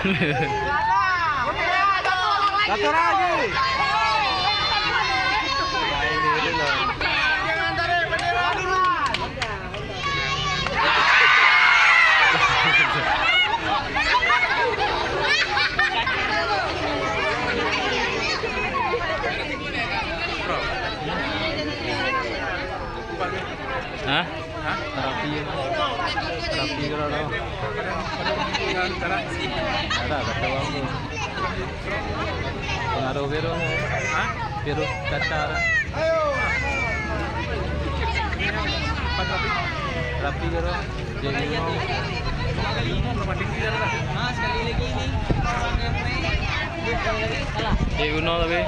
Satu lagi. Hah? Terapi kalau ada. Ada kata aku. Pengaruh virus. Hah? Virus cacar. Terapi kalau jadi mau. Sekali lagi ini. Jadi tapi.